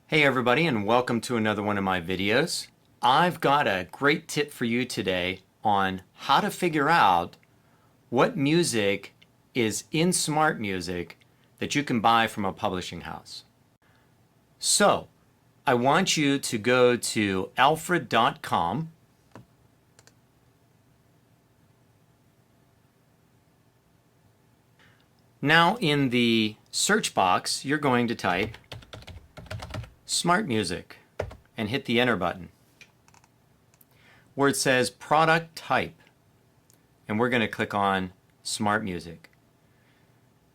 Hey everybody, and welcome to another one of my videos. I've got a great tip for you today on how to figure out what music is in smart music that you can buy from a publishing house. So, I want you to go to alfred.com. Now in the search box, you're going to type Smart Music and hit the enter button where it says product type, and we're going to click on Smart Music.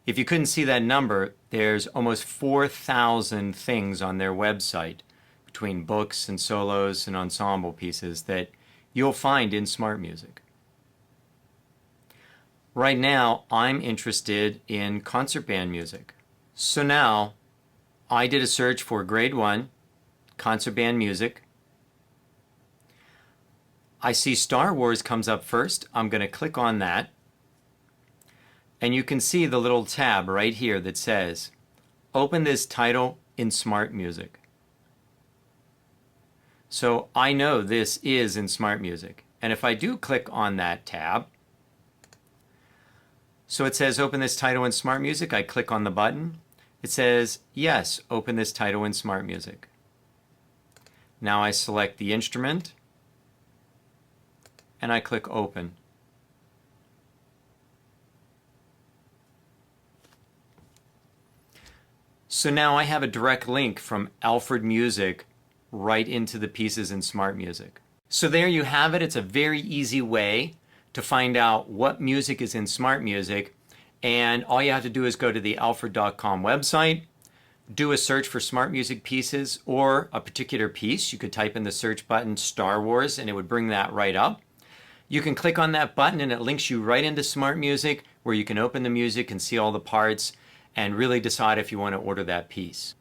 If you couldn't see that number, there's almost 4,000 things on their website between books and solos and ensemble pieces that you'll find in Smart Music. Right now I'm interested in concert band music. So now I did a search for grade 1 concert band music. I see Star Wars comes up first. I'm going to click on that. And you can see the little tab right here that says, open this title in Smart Music. So I know this is in Smart Music. And if I do click on that tab, so it says open this title in Smart Music, I click on the button. It says, yes, open this title in Smart Music. Now I select the instrument and I click open. So now I have a direct link from Alfred Music right into the pieces in Smart Music. So there you have it. It's a very easy way to find out what music is in Smart Music. And all you have to do is go to the alfred.com website, do a search for Smart Music pieces or a particular piece. You could type in the search button Star Wars and it would bring that right up. You can click on that button and it links you right into Smart Music where you can open the music and see all the parts and really decide if you want to order that piece.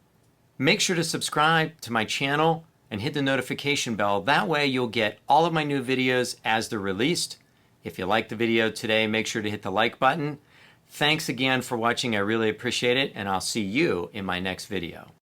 Make sure to subscribe to my channel and hit the notification bell. That way you'll get all of my new videos as they're released. If you liked the video today, make sure to hit the like button. Thanks again for watching. I really appreciate it, and I'll see you in my next video.